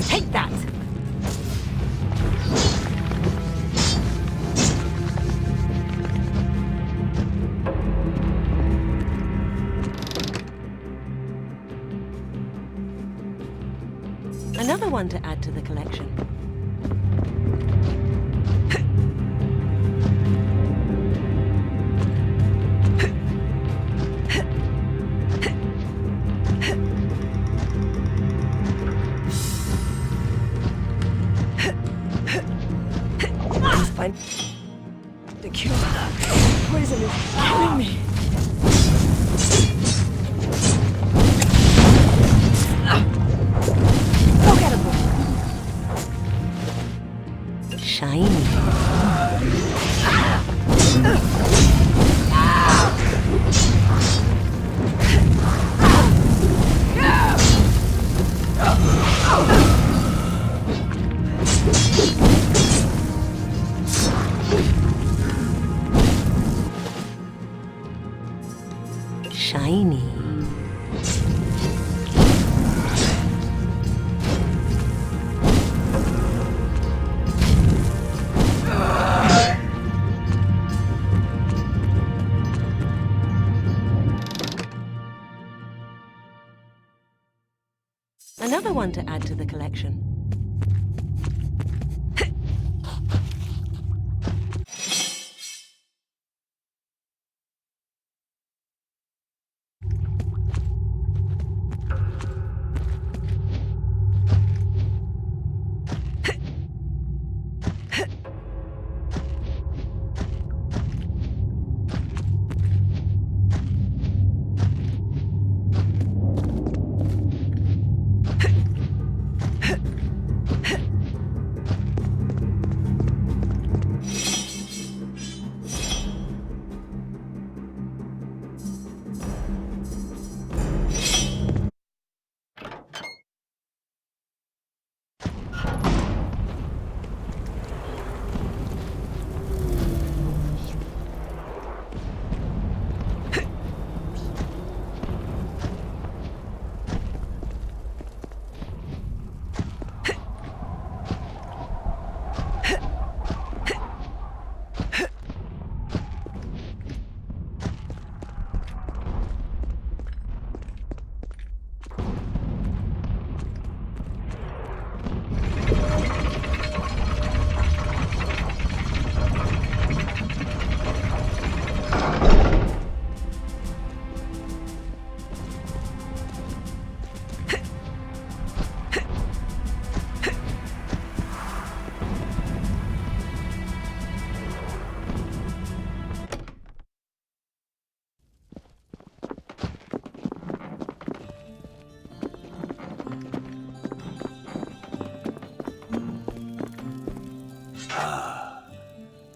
Take that! Another one to add to the collection. Fine. The cure. Poison is killing me. Look at him. Shiny. Shiny. Another one to add to the collection.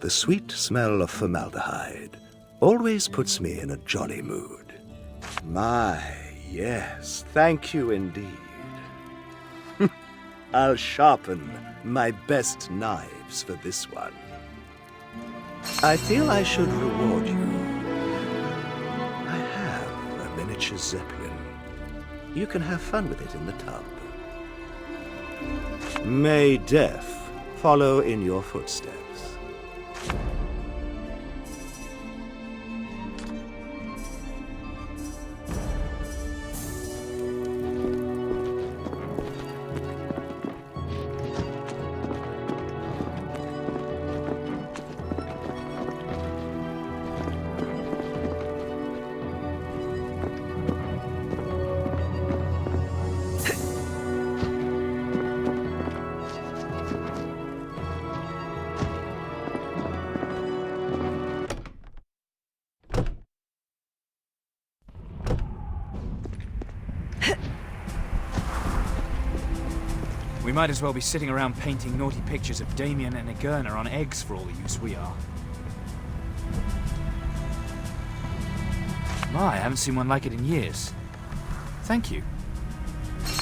The sweet smell of formaldehyde always puts me in a jolly mood. My, yes, thank you indeed. I'll sharpen my best knives for this one. I feel I should reward you. I have a miniature zeppelin. You can have fun with it in the tub. May death follow in your footsteps. We might as well be sitting around painting naughty pictures of Damien and Igurna on eggs for all the use we are. My, I haven't seen one like it in years. Thank you.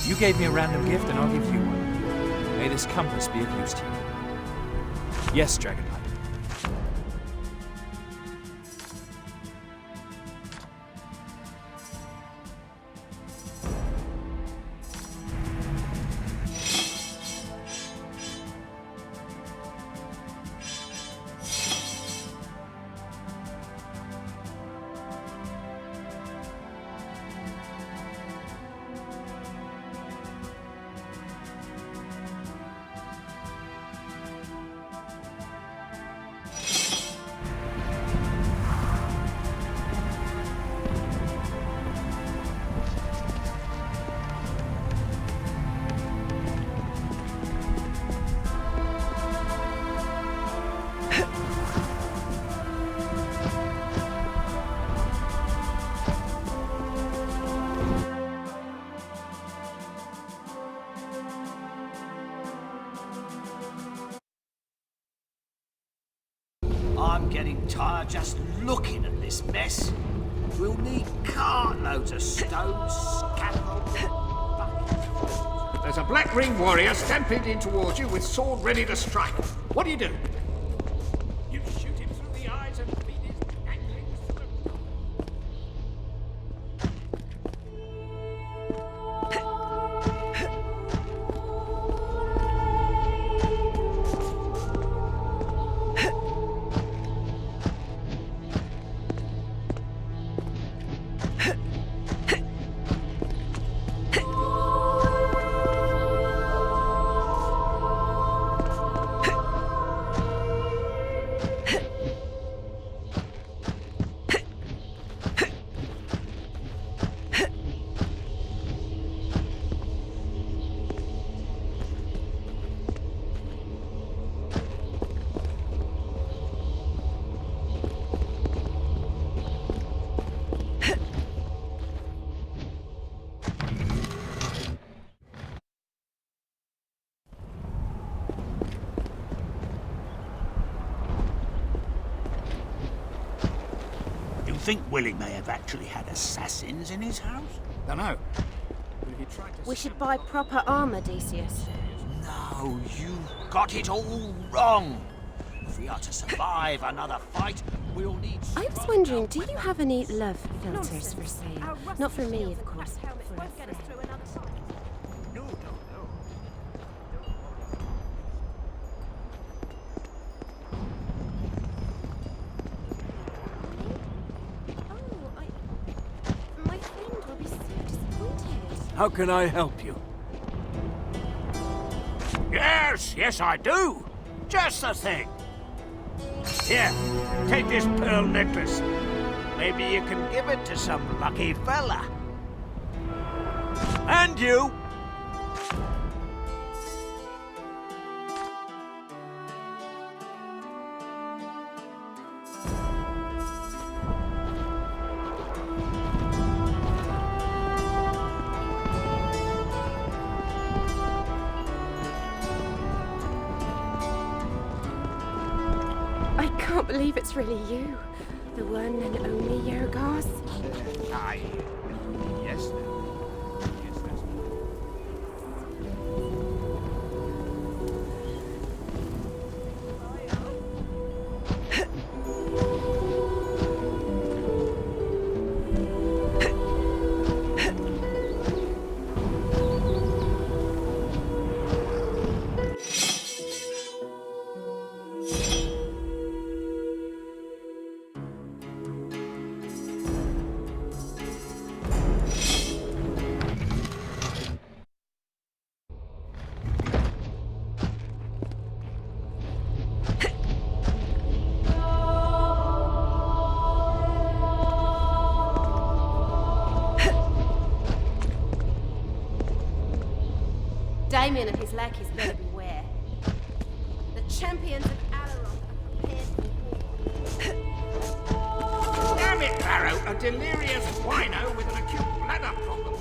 You gave me a random gift and I'll give you one. May this compass be of use to you. Yes, Dragonlight. getting tired just looking at this mess. We'll need cartloads of stones, scaffold, buckets. There's a black ring warrior stampeding towards you with sword ready to strike. What do? You shoot him through the eyes and feed his anklings to the... You think Willie may have actually had assassins in his house? Dunno. But if he tried to We should buy proper armor, Decius. No, you got it all wrong. If we are to survive another fight, we'll need... I was wondering, do you have any love filters for sale? Not for me, of course. For a friend. No, no, no. My friend will be so disappointed. How can I help you? Yes, I do. Just the thing. Here, take this pearl necklace. Maybe you can give it to some lucky fella. And you. I can't believe it's really you. The one and only Yergos. Aye. Yes, then. Yes, that's Damien and his lackeys better beware. The champions of Alaron are prepared for war. Damn it, Barrow! A delirious wino with an acute bladder problem.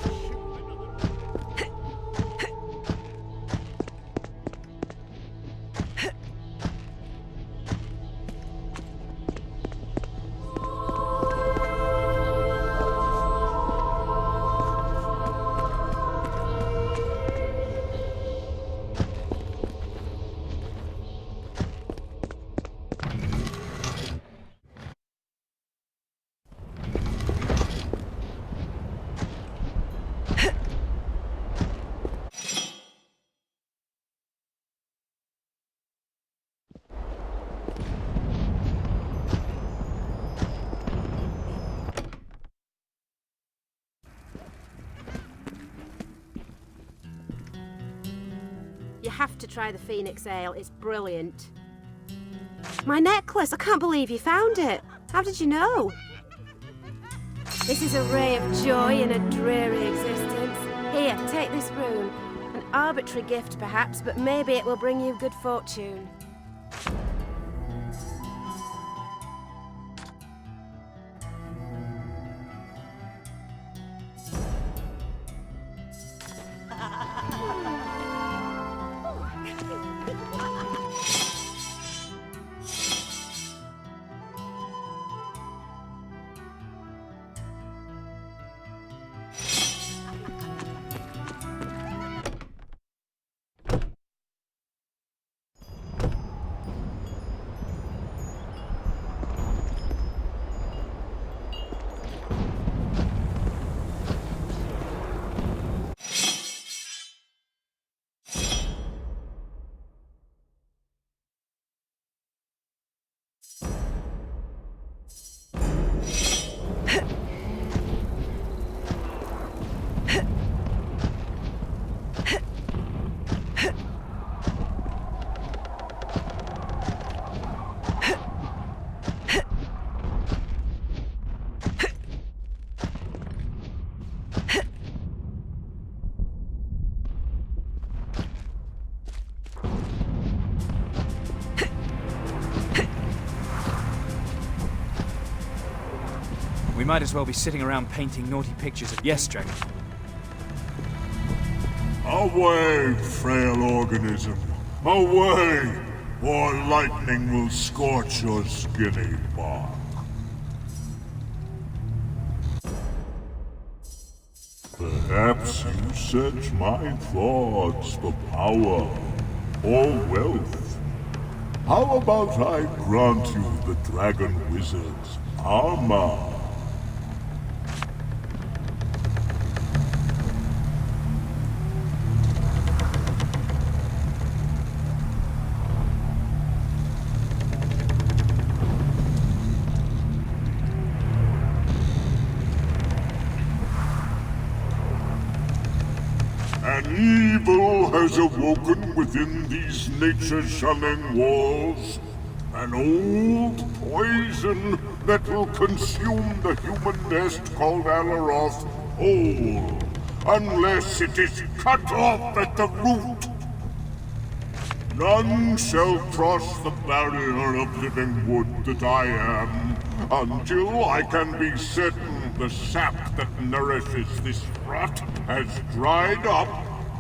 You have to try the Phoenix Ale. It's brilliant. My necklace! I can't believe you found it. How did you know? This is a ray of joy in a dreary existence. Here, take this rune. An arbitrary gift, perhaps, but maybe it will bring you good fortune. might as well be sitting around painting naughty pictures of Yes, Dragon. Away, frail organism. Away, or lightning will scorch your skinny bark. Perhaps you search my thoughts for power or wealth. How about I grant you the Dragon Wizard's armor? An evil has awoken within these nature-shunning walls. An old poison that will consume the human nest called Alaroth whole, unless it is cut off at the root. None shall cross the barrier of living wood that I am, until I can be certain the sap that nourishes this rot has dried up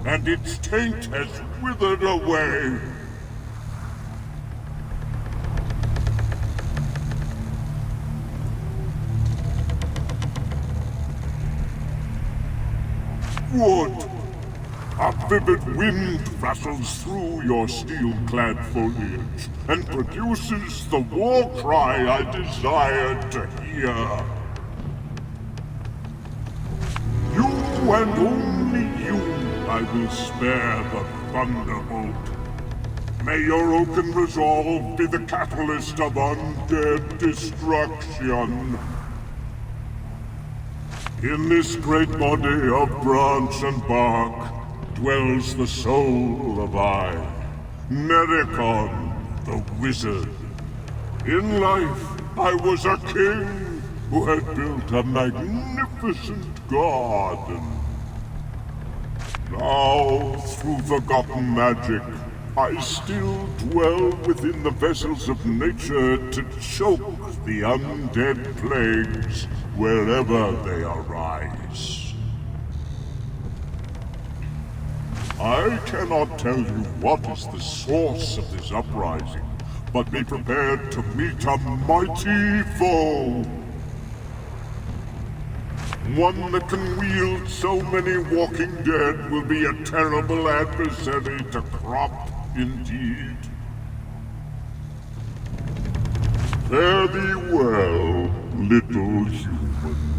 and its taint has withered away. Wood! A vivid wind rustles through your steel-clad foliage and produces the war cry I desired to hear. You and only you I will spare the thunderbolt. May your oaken resolve be the catalyst of undead destruction. In this great body of branch and bark dwells the soul of I, Nericon, the wizard. In life, I was a king who had built a magnificent garden. Now, through forgotten magic, I still dwell within the vessels of nature to choke the undead plagues wherever they arise. I cannot tell you what is the source of this uprising, but be prepared to meet a mighty foe. One that can wield so many walking dead will be a terrible adversary to crop indeed. Fare thee well, little human.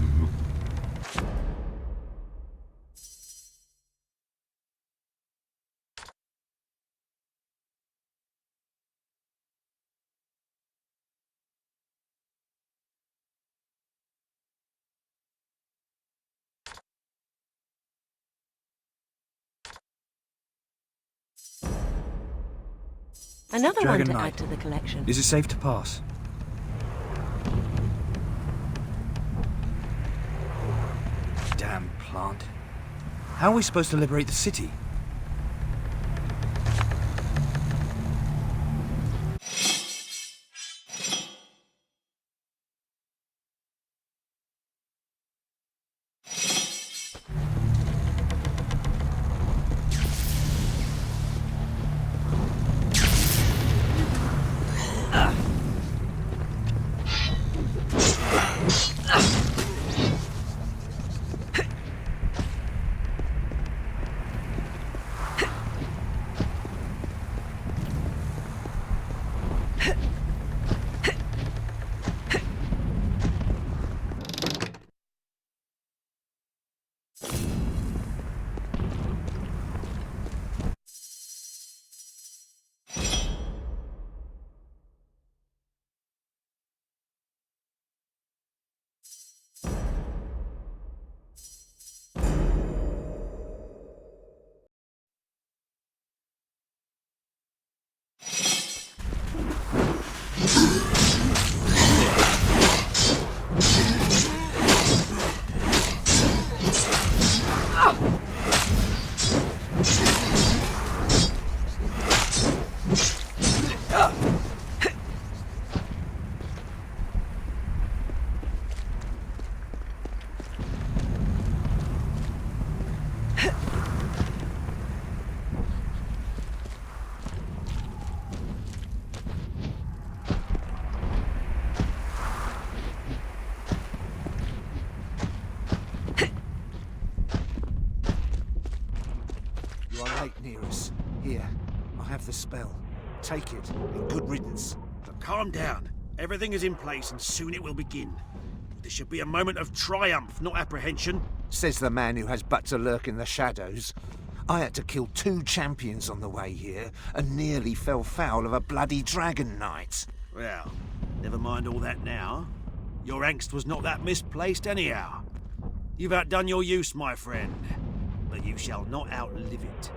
Another Dragon one to Knight. add to the collection. Is it safe to pass? Damn plant. How are we supposed to liberate the city? You are late, Nearus. Here, I have the spell. Take it, and good riddance. But calm down. Everything is in place and soon it will begin. This should be a moment of triumph, not apprehension. Says the man who has but to lurk in the shadows. I had to kill 2 champions on the way here, and nearly fell foul of a bloody dragon knight. Well, never mind all that now. Your angst was not that misplaced anyhow. You've outdone your use, my friend, but you shall not outlive it.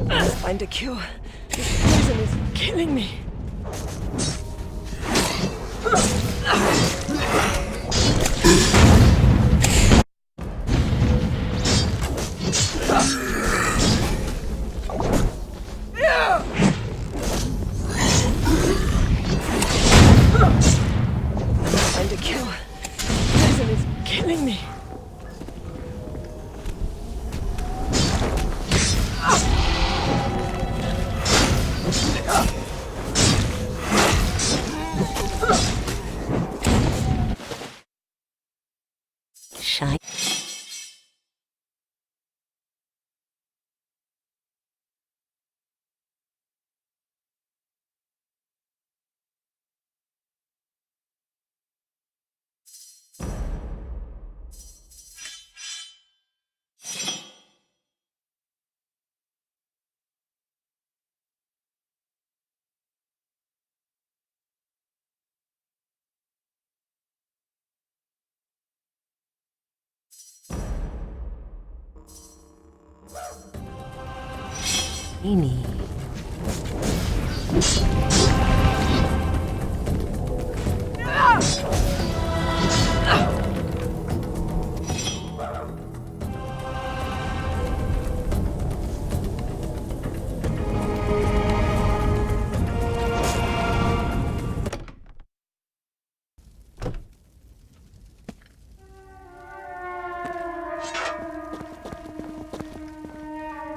I must find a cure. This poison is killing me. Find a cure. Poison is killing me. Shine. Shiny.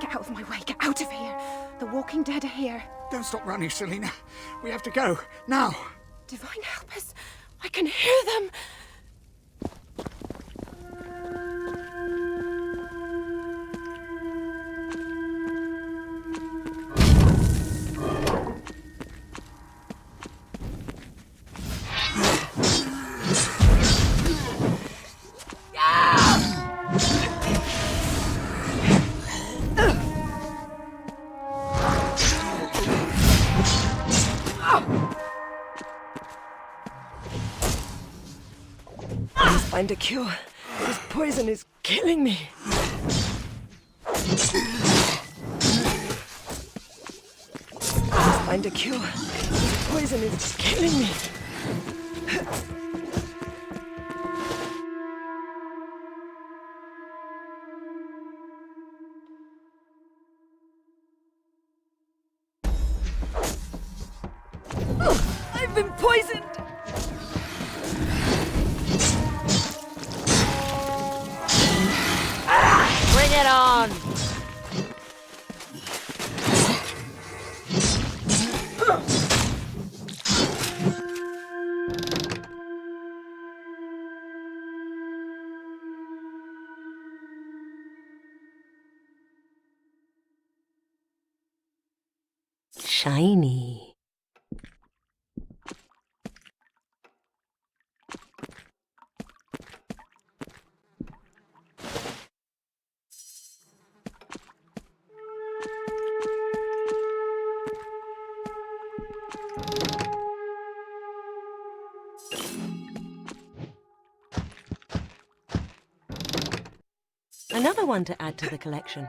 Get out of my way, get out of here. The Walking Dead are here. Don't stop running, Selena. We have to go. Now. Divine help us. I can hear them. I must find a cure. This poison is killing me. I must find a cure. This poison is killing me. I've been poisoned! Bring it on! Shiny. Another one to add to the collection.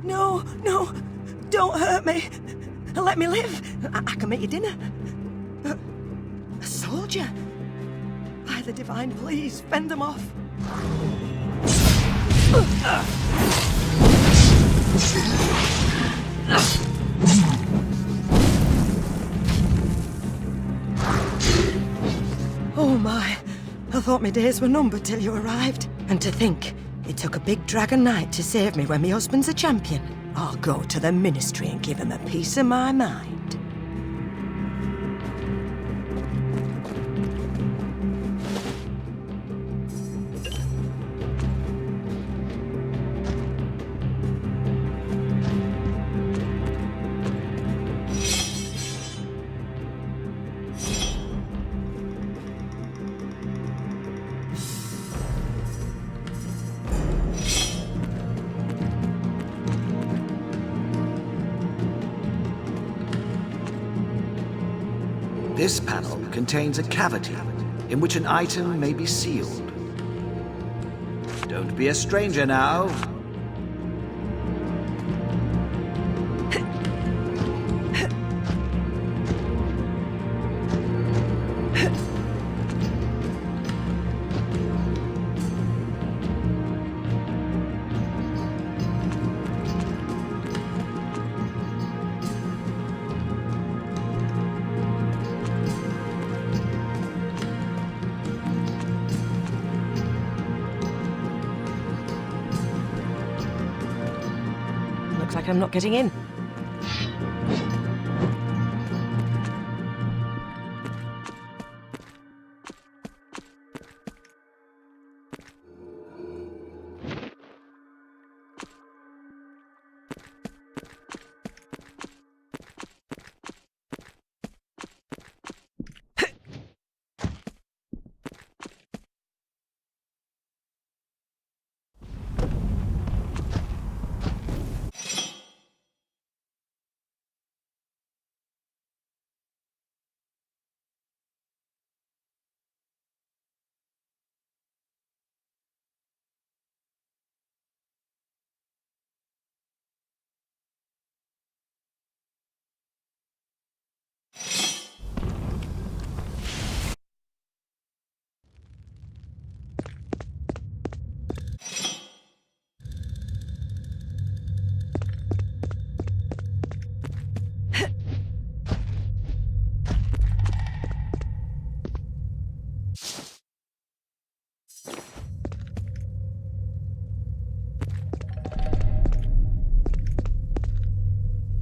No, no, don't hurt me. Let me live. I can make you dinner. A soldier? By the divine, please, fend them off. Oh my, I thought my days were numbered till you arrived. And to think, it took a big dragon knight to save me when my husband's a champion. I'll go to the ministry and give him a piece of my mind. This panel contains a cavity in which an item may be sealed. Don't be a stranger now. Looks like I'm not getting in.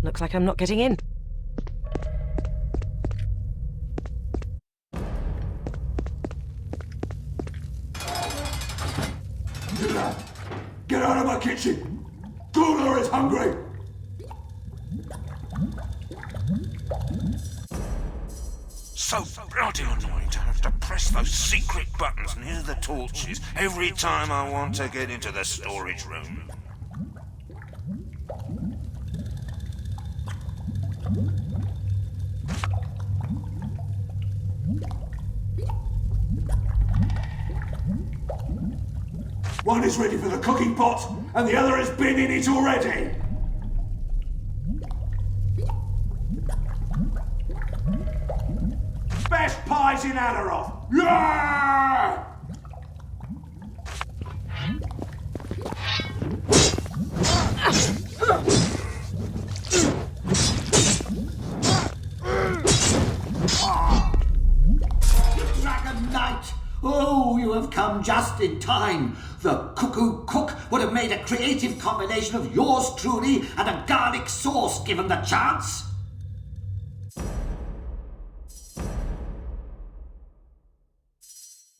Looks like I'm not getting in. Get out of my kitchen! Gula is hungry! So bloody annoying to have to press those secret buttons near the torches every time I want to get into the storage room. One is ready for the cooking pot, and the other has been in it already! Best pies in Adaroth! Yeah! Dragon Knight! Oh, you have come just in time. The Cuckoo Cook would have made a creative combination of yours truly and a garlic sauce given the chance.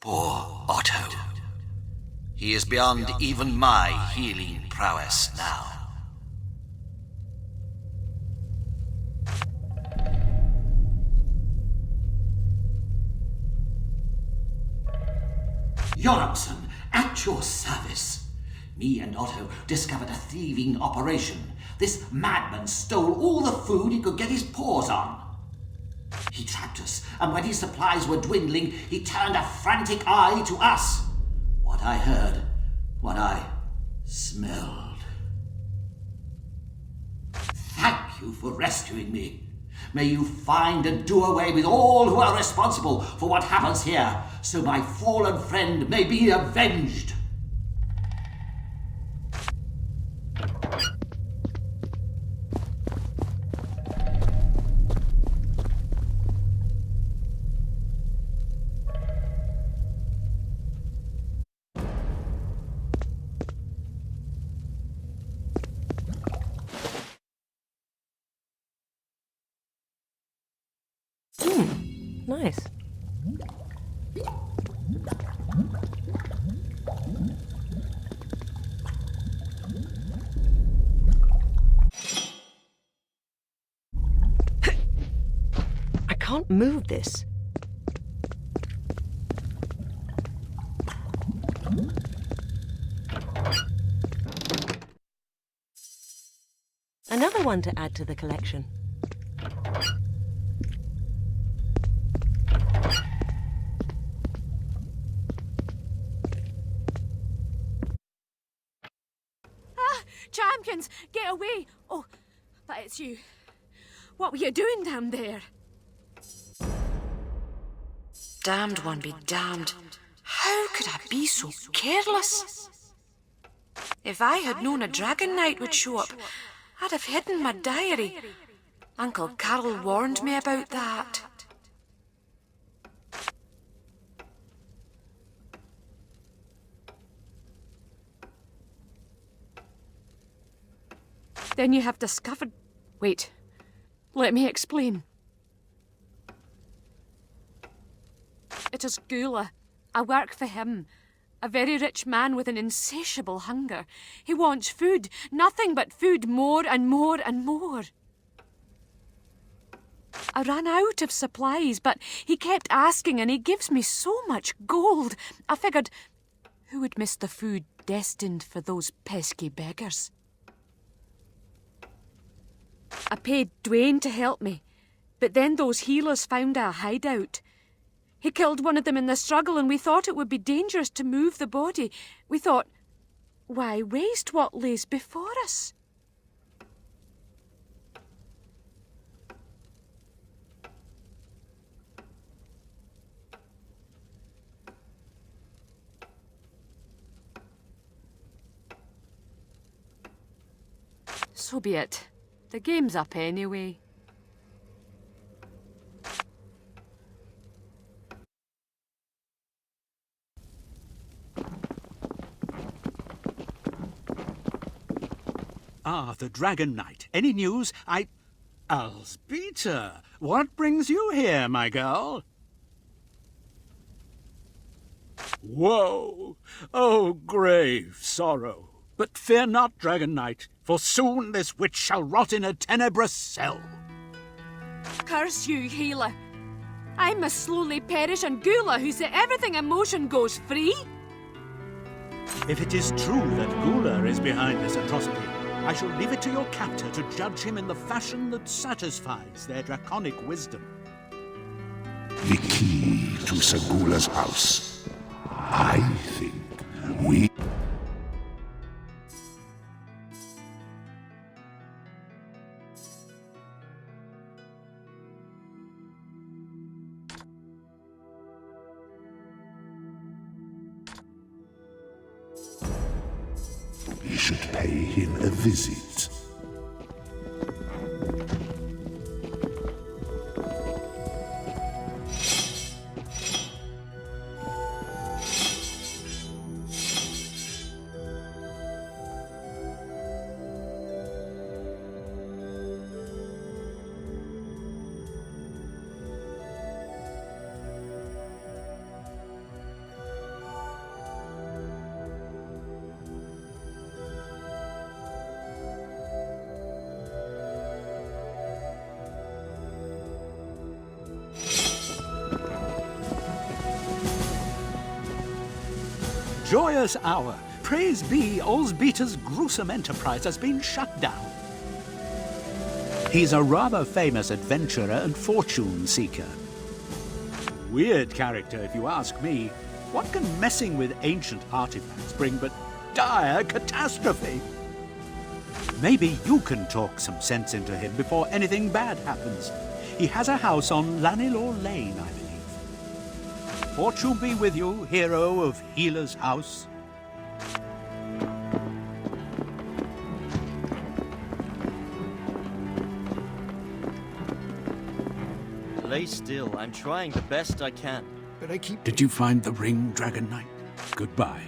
Poor Otto. He is beyond even my healing prowess now. Jorgensen, at your service. Me and Otto discovered a thieving operation. This madman stole all the food he could get his paws on. He tracked us, and when his supplies were dwindling, he turned a frantic eye to us. What I heard, what I smelled. Thank you for rescuing me. May you find and do away with all who are responsible for what happens here, so my fallen friend may be avenged. Nice. I can't move this. Another one to add to the collection. Champions, get away! Oh, but it's you. What were you doing down there? Damned one be damned. How could I be so careless? If I had known a dragon knight would show up, I'd have hidden my diary. Uncle Carol warned me about that. Then you have discovered... Wait, let me explain. It is Gula. I work for him. A very rich man with an insatiable hunger. He wants food, nothing but food, more and more and more. I ran out of supplies, but he kept asking and he gives me so much gold. I figured, who would miss the food destined for those pesky beggars? I paid Dwayne to help me, but then those healers found a hideout. He killed one of them in the struggle and we thought it would be dangerous to move the body. We thought, why waste what lays before us? So be it. The game's up anyway. Ah, the Dragon Knight. Any news? Elzbieta, what brings you here, my girl? Woe! Oh, grave sorrow! But fear not, Dragon Knight, for soon this witch shall rot in a tenebrous cell. Curse you, healer. I must slowly perish and Gula, who set everything in motion, goes free? If it is true that Gula is behind this atrocity, I shall leave it to your captor to judge him in the fashion that satisfies their draconic wisdom. The key to Sagula's house. I think we... We should pay him a visit. Joyous hour! Praise be, Elzbieta's gruesome enterprise has been shut down. He's a rather famous adventurer and fortune seeker. Weird character, if you ask me. What can messing with ancient artifacts bring but dire catastrophe? Maybe you can talk some sense into him before anything bad happens. He has a house on Lanilor Lane, I believe. Fortune be with you, hero of Healer's House. Lay still. I'm trying the best I can. But I keep... Did you find the ring, Dragon Knight? Goodbye.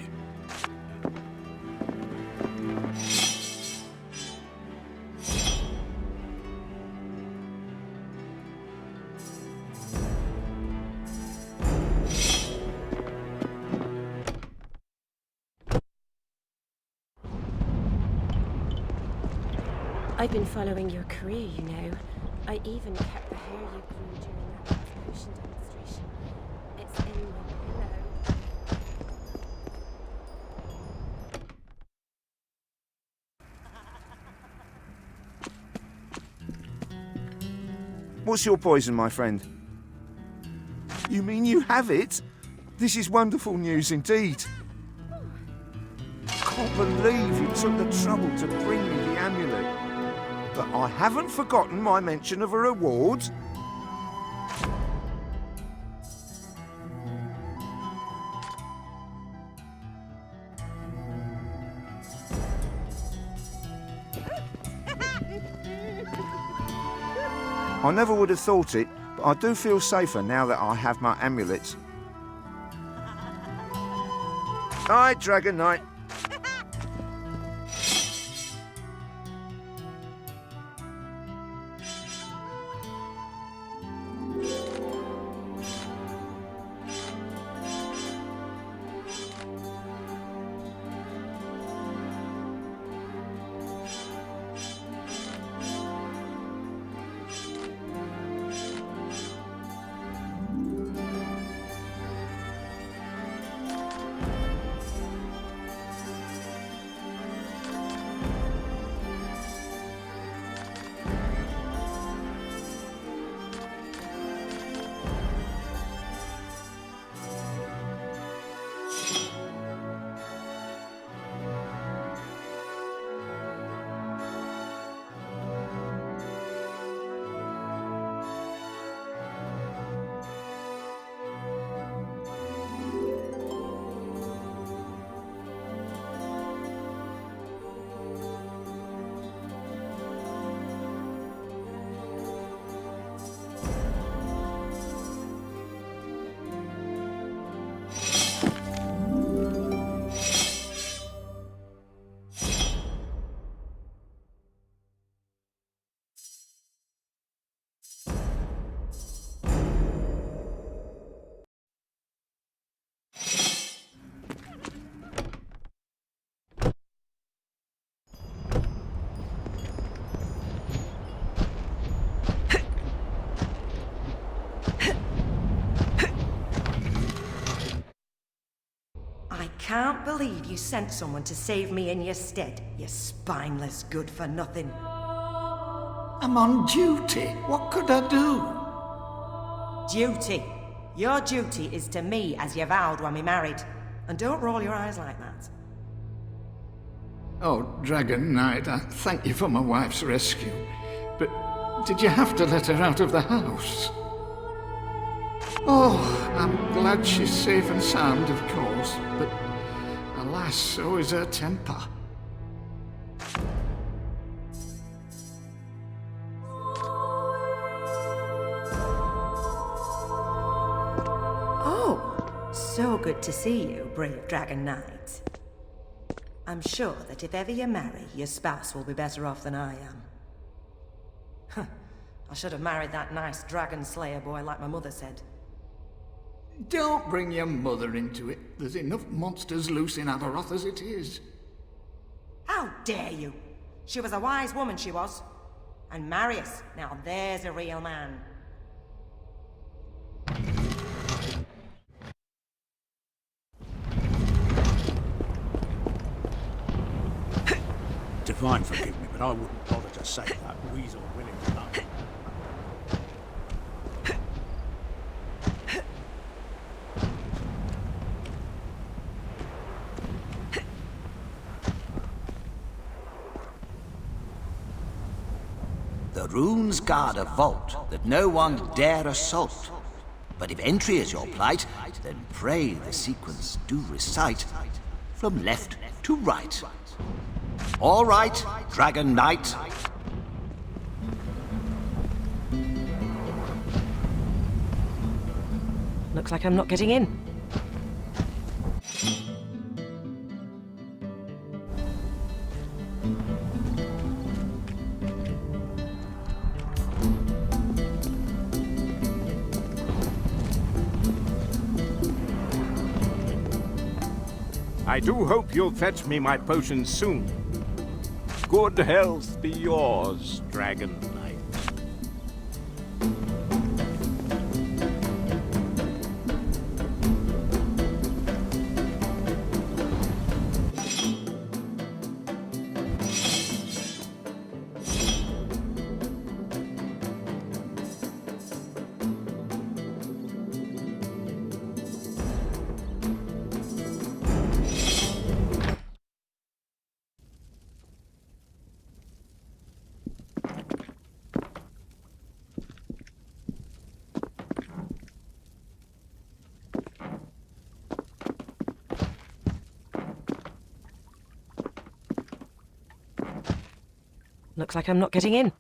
I've been following your career, you know. I even kept the hair you grew during that potion demonstration. It's in my pillow. What's your poison, my friend? You mean you have it? This is wonderful news indeed. I can't believe you took the trouble to bring me the amulet. But I haven't forgotten my mention of a reward. I never would have thought it, but I do feel safer now that I have my amulet. Aye, Dragon Knight. Can't believe you sent someone to save me in your stead, you spineless good-for-nothing. I'm on duty. What could I do? Duty. Your duty is to me as you vowed when we married. And don't roll your eyes like that. Oh, Dragon Knight, I thank you for my wife's rescue. But did you have to let her out of the house? Oh, I'm glad she's safe and sound, of course, but alas, so is her temper. Oh, so good to see you, brave Dragon Knight. I'm sure that if ever you marry, your spouse will be better off than I am. Huh. I should have married that nice dragon slayer boy like my mother said. Don't bring your mother into it. There's enough monsters loose in Aberoth as it is. How dare you? She was a wise woman, she was. And Marius, now there's a real man. Divine forgive me, but I wouldn't bother to say that weasel willing to know. The runes guard a vault that no one dare assault. But if entry is your plight, then pray the sequence do recite from left to right. All right, Dragon Knight. Looks like I'm not getting in. I do hope you'll fetch me my potions soon. Good health be yours, Dragon Knight. Looks like I'm not getting in.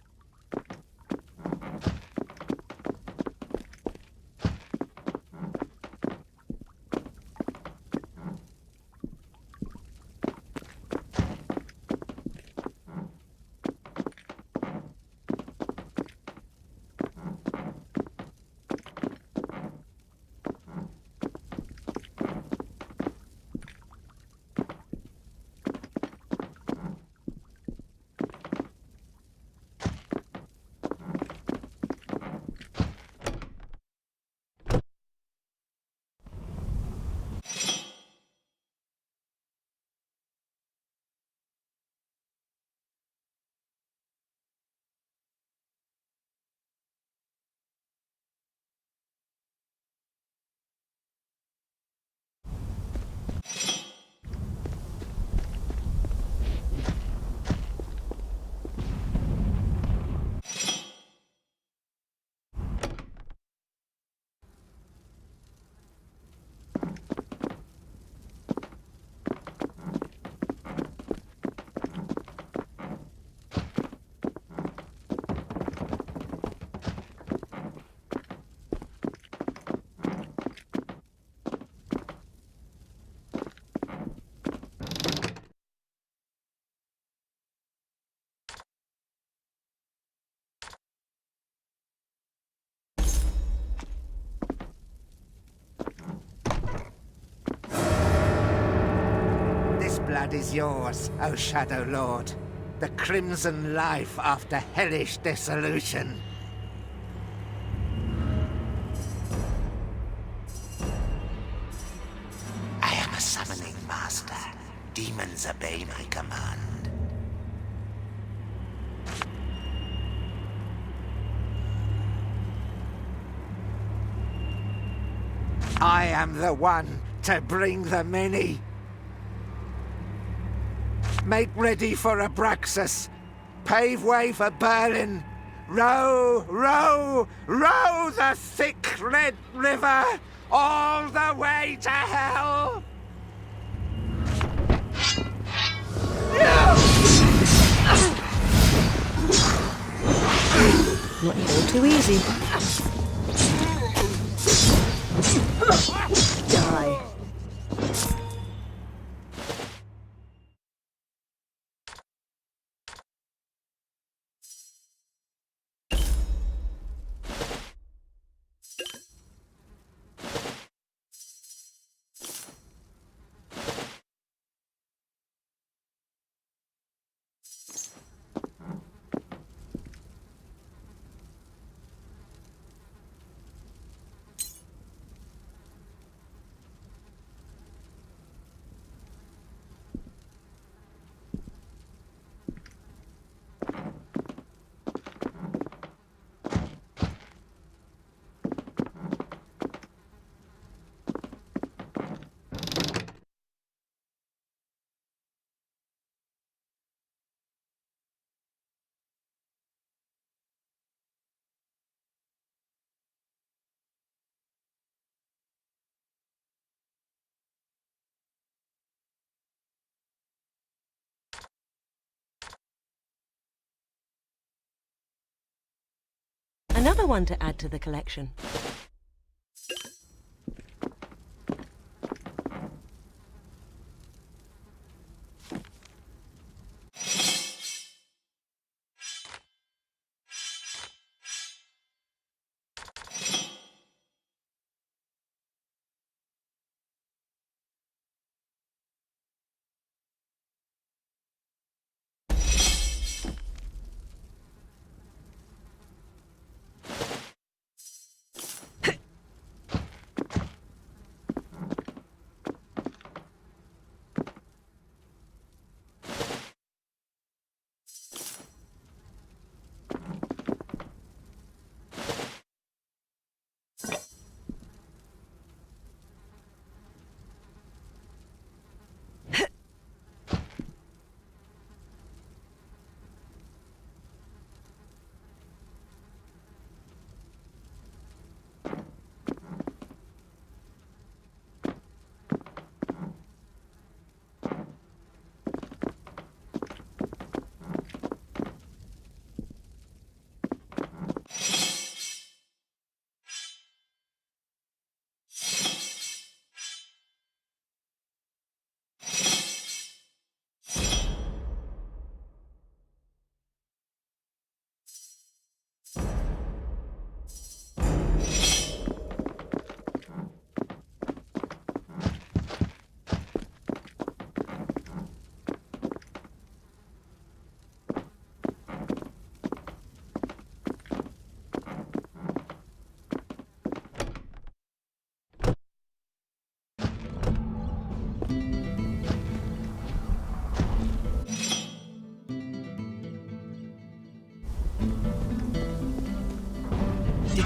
Blood is yours, O Shadow Lord. The crimson life after hellish dissolution. I am a summoning master. Demons obey my command. I am the one to bring the many. Make ready for Abraxas. Pave way for Berlin. Row, row, row the thick red river all the way to hell. Not all too easy. Die. Another one to add to the collection.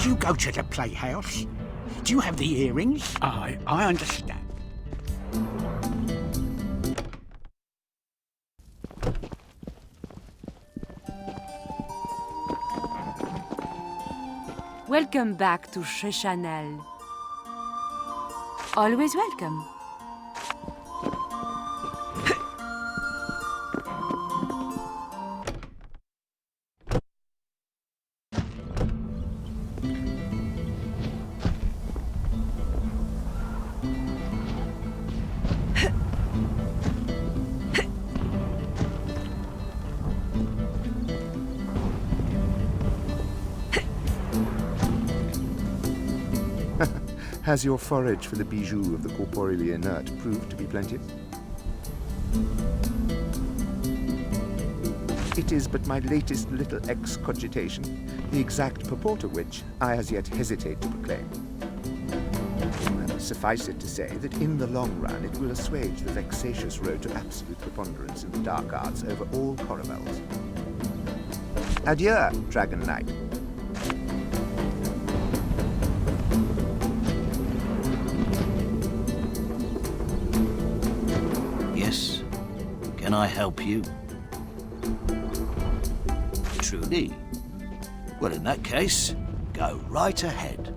Did you go to the playhouse? Do you have the earrings? I understand. Welcome back to Chez Chanel. Always welcome. Has your forage for the bijou of the corporeally inert proved to be plenteous? It is but my latest little excogitation, the exact purport of which I as yet hesitate to proclaim. Suffice it to say that in the long run it will assuage the vexatious road to absolute preponderance in the dark arts over all Corabels. Adieu, Dragon Knight. Yes. Can I help you? Truly? Well, in that case, go right ahead.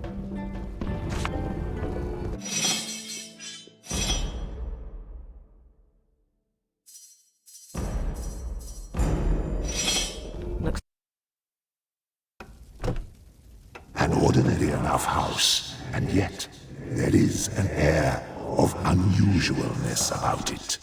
An ordinary enough house, and yet there is an air of unusualness about it.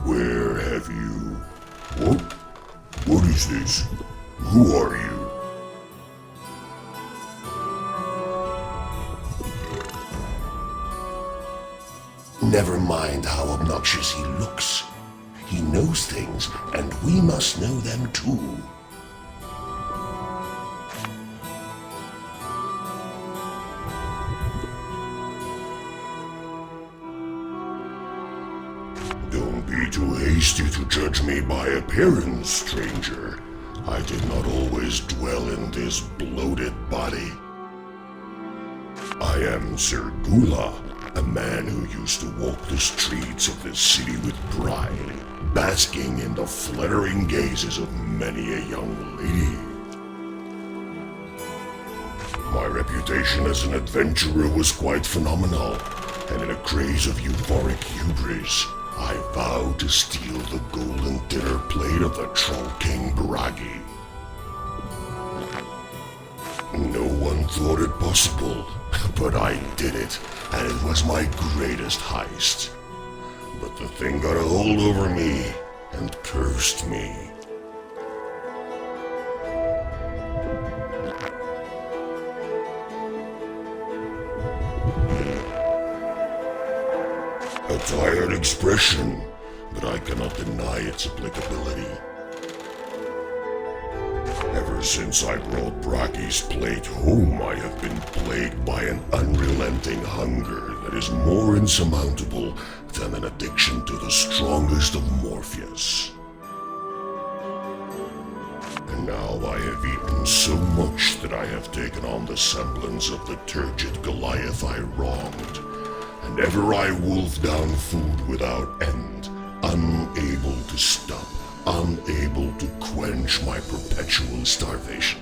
Where have you... What? What is this? Who are you? Never mind how obnoxious he looks. He knows things, and we must know them too. Don't be too hasty to judge me by appearance, stranger. I did not always dwell in this bloated body. I am Sir Gula, a man who used to walk the streets of this city with pride, basking in the flattering gazes of many a young lady. My reputation as an adventurer was quite phenomenal, and in a craze of euphoric hubris, I vowed to steal the golden dinner plate of the Troll King Bragi. No one thought it possible, but I did it, and it was my greatest heist. But the thing got a hold over me and cursed me. A tired expression, but I cannot deny its applicability. Ever since I brought Bragi's plate home, I have been plagued by an unrelenting hunger that is more insurmountable than an addiction to the strongest of Morpheus. And now I have eaten so much that I have taken on the semblance of the turgid Goliath I wronged, and ever I wolf down food without end, unable to stop, unable to quench my perpetual starvation.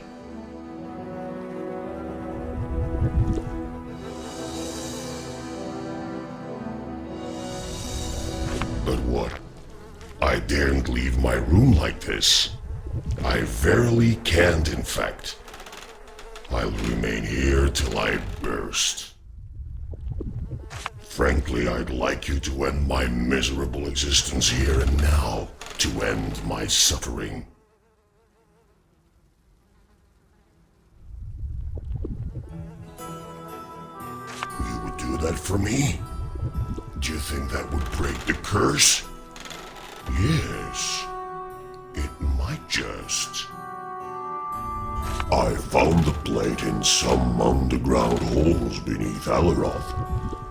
But what? I daren't leave my room like this. I verily can't, in fact. I'll remain here till I burst. Frankly, I'd like you to end my miserable existence here and now, to end my suffering. You would do that for me? Do you think that would break the curse? Yes, it might just. I found the plate in some underground holes beneath Alaroth.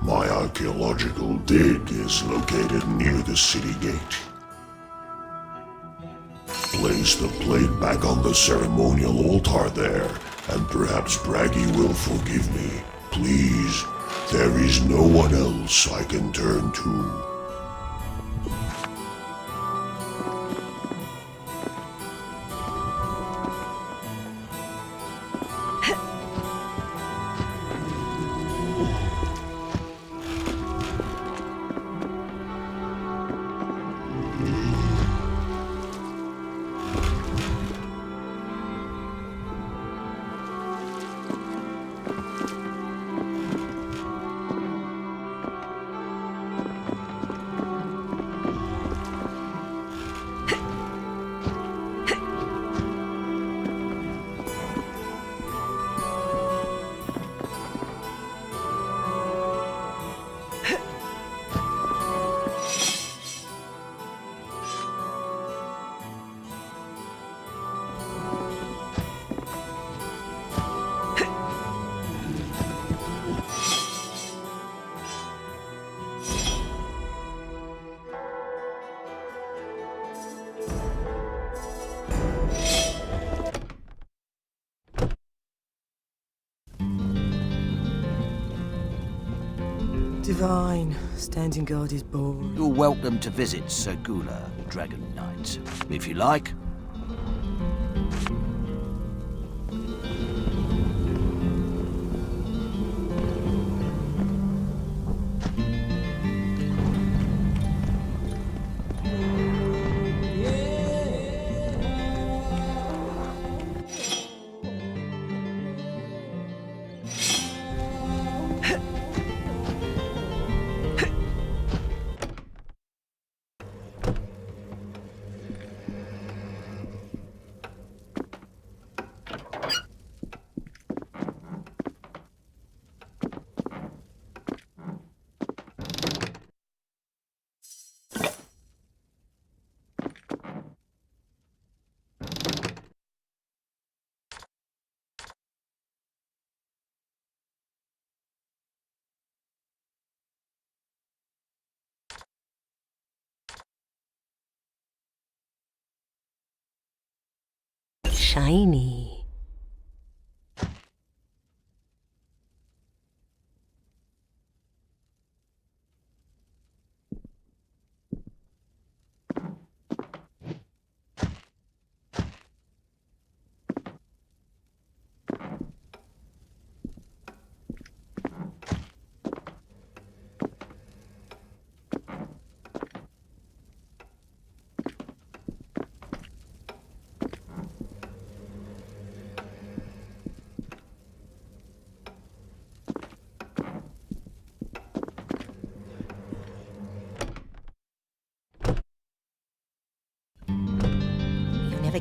My archaeological dig is located near the city gate. Place the plate back on the ceremonial altar there, and perhaps Bragi will forgive me. Please, there is no one else I can turn to. Divine, standing guard is bored. You're welcome to visit Sir Gula, Dragon Knight, if you like. shiny.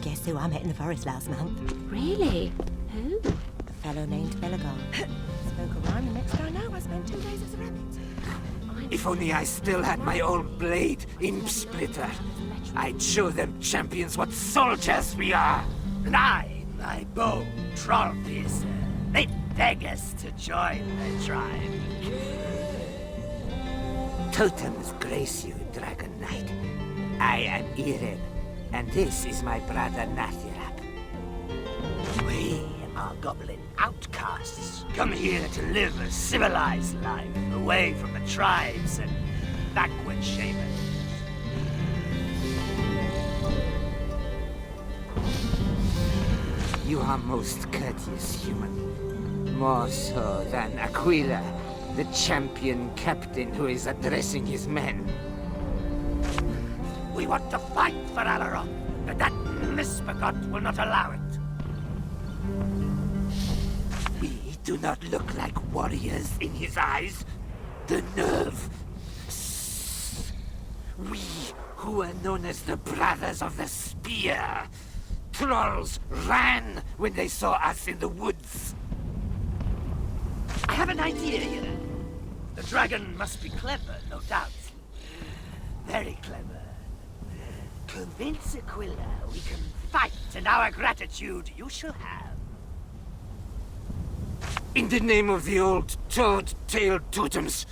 Guess who I met in the forest last month? Really? Who? A fellow named Belagar. Spoke a rhyme, and next guy now I spent 2 days as a rabbit. If only I still had my old blade, Imp Splitter. I'd show them champions what soldiers we are. And I, my bow, Troll Piercer. They beg us to join the tribe. Totems grace you, Dragon Knight. I am Ireb, and this is my brother Nathirap. We are goblin outcasts, come here to live a civilized life, away from the tribes and backward shamans. You are most courteous human. More so than Aquila, the champion captain who is addressing his men. We want to fight for Alaroth, but that misbegot will not allow it. We do not look like warriors in his eyes. The nerve. We, who are known as the Brothers of the Spear. Trolls ran when they saw us in the woods. I have an idea here. The dragon must be clever, no doubt. Very clever. Convince Aquila we can fight, and our gratitude you shall have. In the name of the old toad-tailed totems,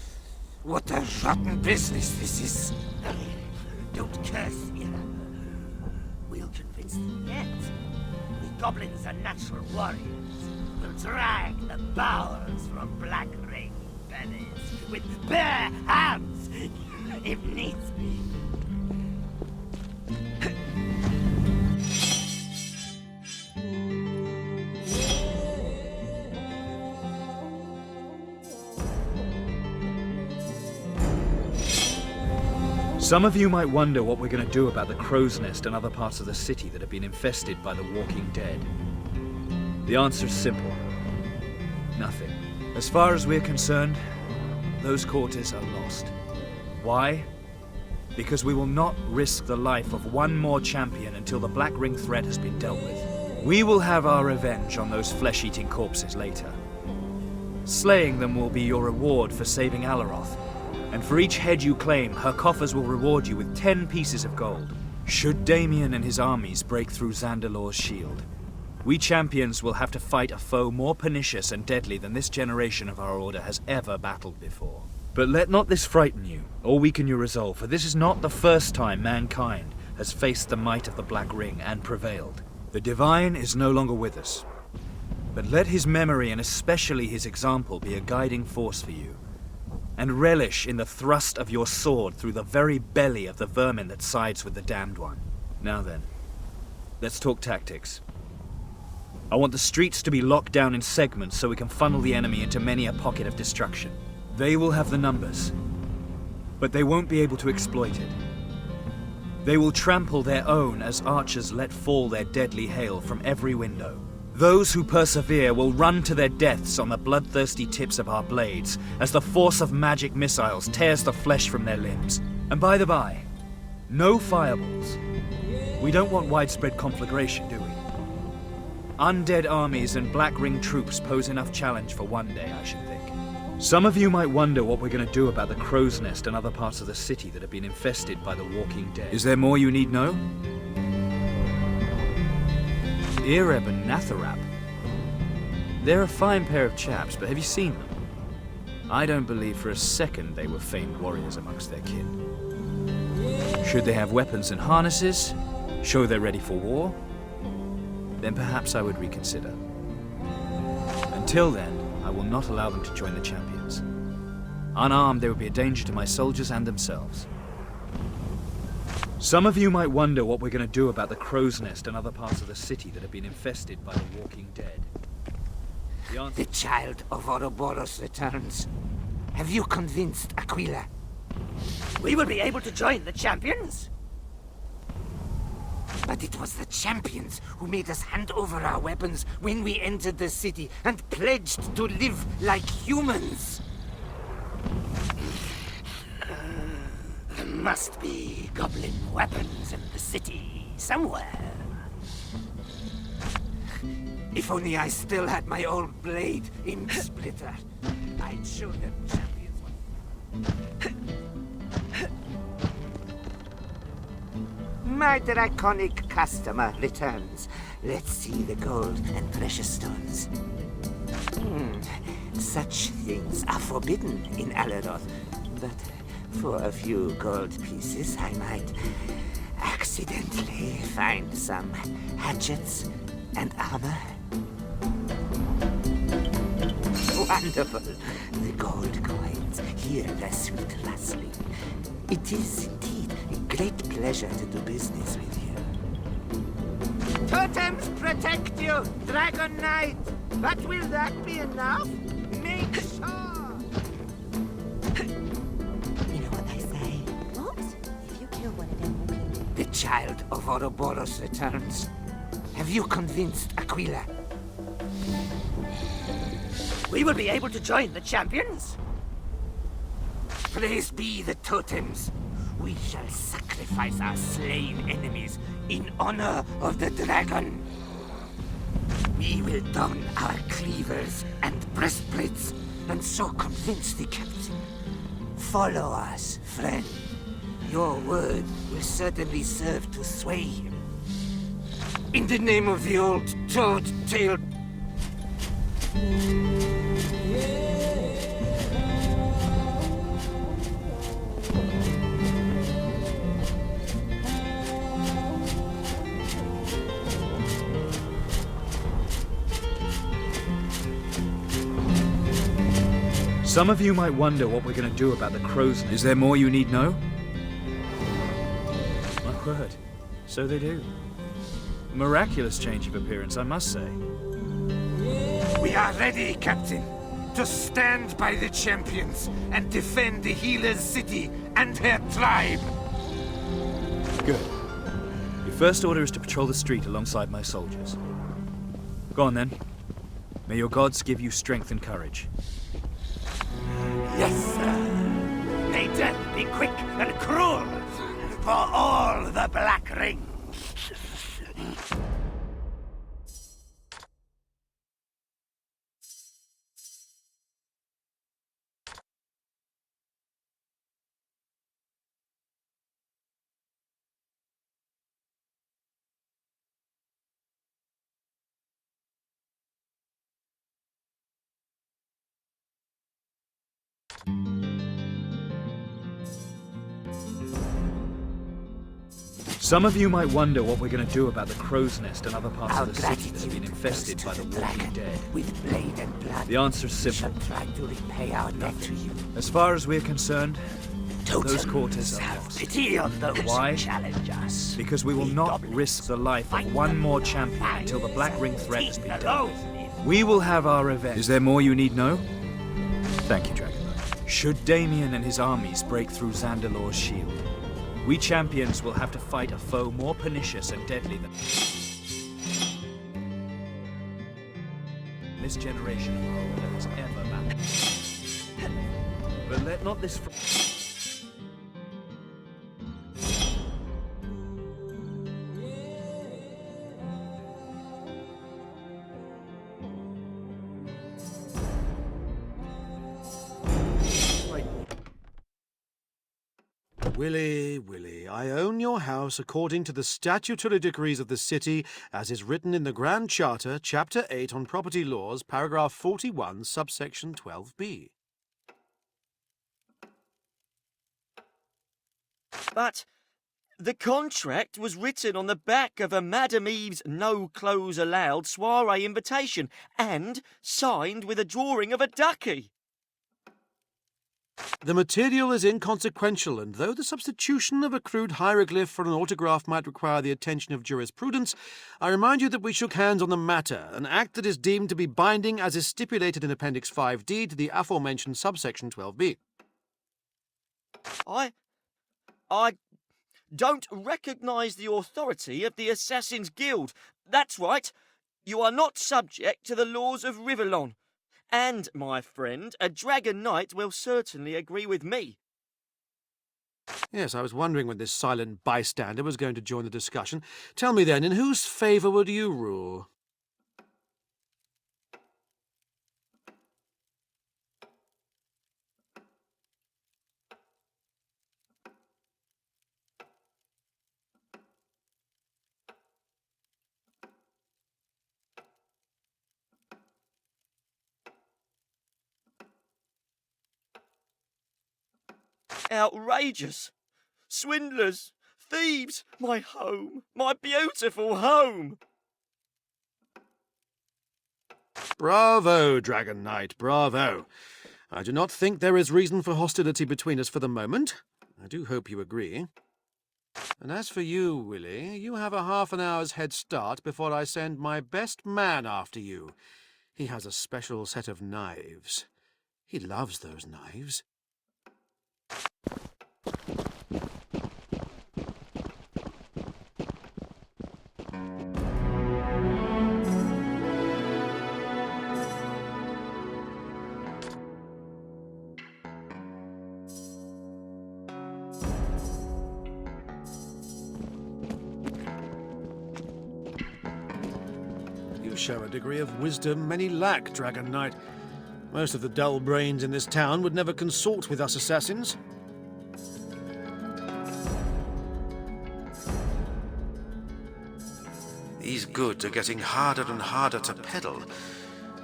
what a rotten business this is. Don't curse, Mira. We'll convince them yet. The goblins are natural warriors. We'll drag the bowels from Black Ring bellies with bare hands, if needs be. Some of you might wonder what we're going to do about the crow's nest and other parts of the city that have been infested by the walking dead. The answer is simple. Nothing. As far as we're concerned, those quarters are lost. Why? Because we will not risk the life of one more champion until the Black Ring threat has been dealt with. We will have our revenge on those flesh-eating corpses later. Slaying them will be your reward for saving Alaroth. And for each head you claim, her coffers will reward you with 10 pieces of gold. Should Damien and his armies break through Zandalor's shield, we champions will have to fight a foe more pernicious and deadly than this generation of our order has ever battled before. But let not this frighten you, or weaken your resolve, for this is not the first time mankind has faced the might of the Black Ring and prevailed. The Divine is no longer with us. But let his memory and especially his example be a guiding force for you. And relish in the thrust of your sword through the very belly of the vermin that sides with the Damned One. Now then, let's talk tactics. I want the streets to be locked down in segments so we can funnel the enemy into many a pocket of destruction. They will have the numbers, but they won't be able to exploit it. They will trample their own as archers let fall their deadly hail from every window. Those who persevere will run to their deaths on the bloodthirsty tips of our blades as the force of magic missiles tears the flesh from their limbs. And by the by, no fireballs. We don't want widespread conflagration, do we? Undead armies and Black Ring troops pose enough challenge for one day, I should think. Some of you might wonder what we're going to do about the crow's nest and other parts of the city that have been infested by the walking dead. Is there more you need know? Ireb and Nathirap. They're a fine pair of chaps, but have you seen them? I don't believe for a second they were famed warriors amongst their kin. Should they have weapons and harnesses? Show they're ready for war? then perhaps I would reconsider. Until then, I will not allow them to join the champions. Unarmed, they would be a danger to my soldiers and themselves. Some of you might wonder what we're going to do about the crow's nest and other parts of the city that have been infested by the walking dead. The child of Ouroboros returns. Have you convinced Aquila? We will be able to join the champions? But it was the champions who made us hand over our weapons when we entered the city and pledged to live like humans. There must be goblin weapons in the city somewhere. If only I still had my old blade, Ink Splitter. I'd show them champions what... My draconic customer returns. Let's see the gold and precious stones. Such things are forbidden in Alaroth, but for a few gold pieces I might accidentally find some hatchets and armor. Wonderful. The gold coins. Hear their sweet rustling. It is indeed a great pleasure to do business with you. Totems protect you, Dragon Knight! But will that be enough? Make sure! You know what they say? What? If you kill one of them walking... The child of Ouroboros returns. Have you convinced Aquila? We will be able to join the champions? Praise be the totems. We shall sacrifice our slain enemies in honor of the dragon. We will don our cleavers and breastplates and so convince the captain. Follow us, friend. Your word will certainly serve to sway him. In the name of the old toad-tailed... Some of you might wonder what we're going to do about the crow's nest. Is there more you need know? My word, so they do. A miraculous change of appearance, I must say. We are ready, Captain, to stand by the champions and defend the healer's city and her tribe. Good. Your first order is to patrol the street alongside my soldiers. Go on then. May your gods give you strength and courage. Yes, sir. May death be quick and cruel for all the Black Rings. Some of you might wonder what we're going to do about the crow's nest and other parts of the city that have been infested by the walking dead. With blade and blood, The answer is simple. we shall try to repay our debt to you. As far as we're concerned, those quarters are Have lost. pity on those Why? who challenge us. Because we will not risk the life of one more champion until the Black Ring threat has been dealt with. We will have our revenge. Is there more you need know? Thank you, Dragon Knight. Should Damien and his armies break through Zandalor's shield, we champions will have to fight a foe more pernicious and deadly than this generation of our has ever matched. But let not this... Willy, I own your house according to the statutory decrees of the city, as is written in the Grand Charter, Chapter 8 on Property Laws, Paragraph 41, subsection 12b. But The contract was written on the back of a Madam Eve's no clothes allowed soiree invitation and signed with a drawing of a ducky. The material is inconsequential, and though the substitution of a crude hieroglyph for an autograph might require the attention of jurisprudence, I remind you that we shook hands on the matter, an act that is deemed to be binding as is stipulated in Appendix 5D to the aforementioned subsection 12B. I don't recognise the authority of the Assassin's Guild. That's right. You are not subject to the laws of Rivellon. And, my friend, a Dragon Knight will certainly agree with me. Yes, I was wondering when this silent bystander was going to join the discussion. Tell me then, in whose favour would you rule? Outrageous! Swindlers! Thieves! My home! My beautiful home! Bravo, Dragon Knight, bravo. I do not think there is reason for hostility between us for the moment. I do hope you agree. And as for you, Willie, you have a half an hour's head start before I send my best man after you. He has a special set of knives. He loves those knives. You show a degree of wisdom many lack, Dragon Knight. Most of the dull brains in this town would never consort with us assassins. These goods are getting harder and harder to peddle.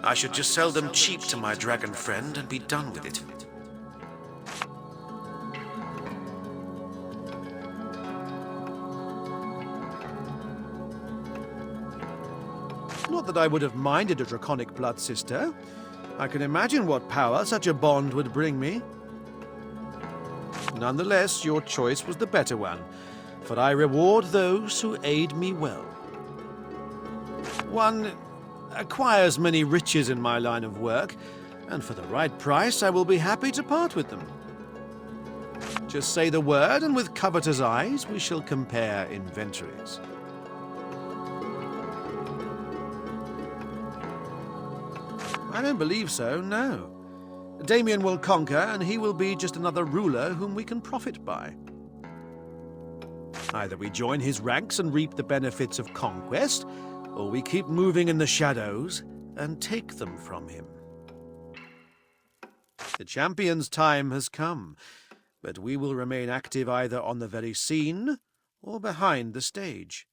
I should just sell them cheap to my dragon friend and be done with it. Not that I would have minded a draconic blood sister. I can imagine what power such a bond would bring me. Nonetheless, your choice was the better one, for I reward those who aid me well. One acquires many riches in my line of work, and for the right price I will be happy to part with them. Just say the word, and with covetous eyes we shall compare inventories. I don't believe so, no. Damien will conquer, and he will be just another ruler whom we can profit by. Either we join his ranks and reap the benefits of conquest, or we keep moving in the shadows and take them from him. The champion's time has come, but we will remain active either on the very scene or behind the stage.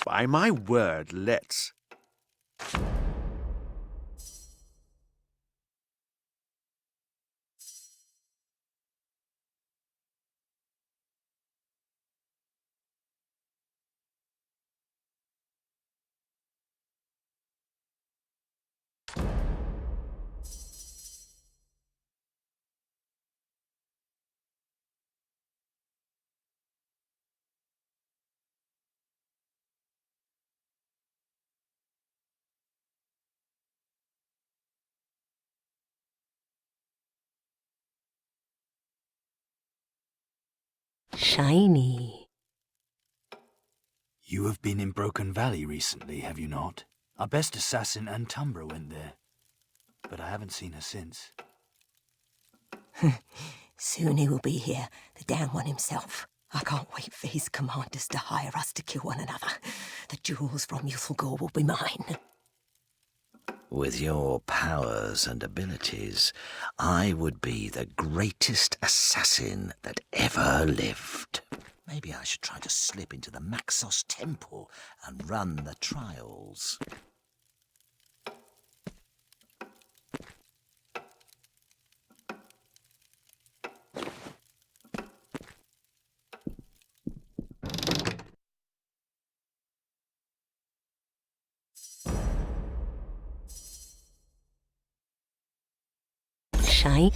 By my word, let's. Shiny. You have been in Broken Valley recently, have you not? Our best assassin, Antumbra, went there. But I haven't seen her since. Soon he will be here, the damn one himself. I can't wait for his commanders to hire us to kill one another. The jewels from Yuthelgore will be mine. With your powers and abilities, I would be the greatest assassin that ever lived. Maybe I should try to slip into the Maxos Temple and run the trials. Shine.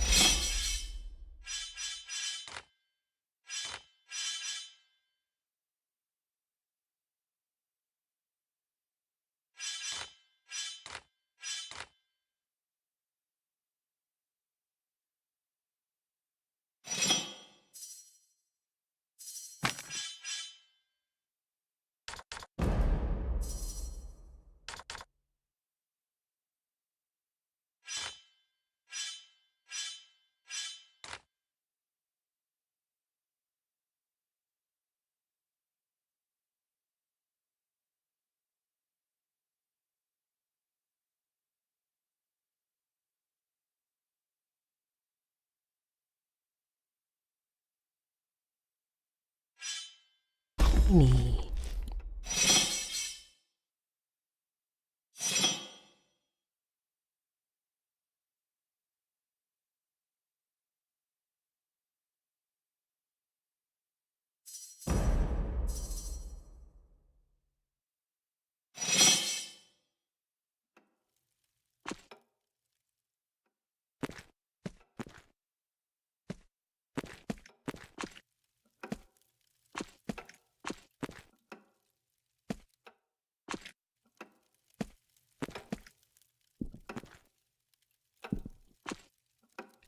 Shiny.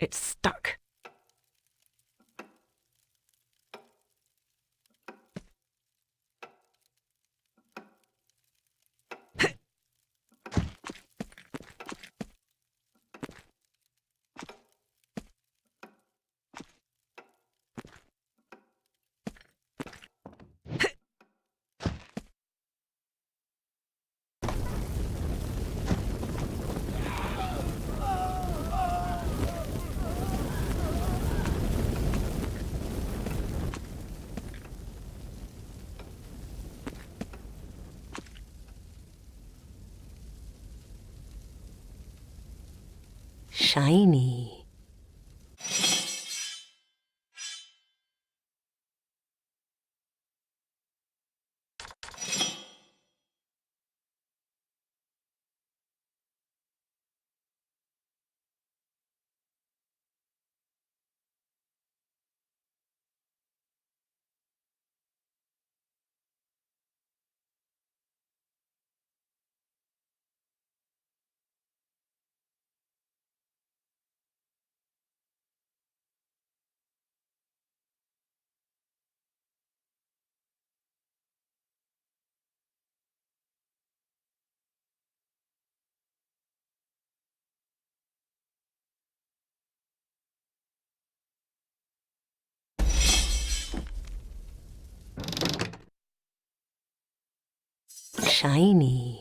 It's stuck. Shiny. Shiny.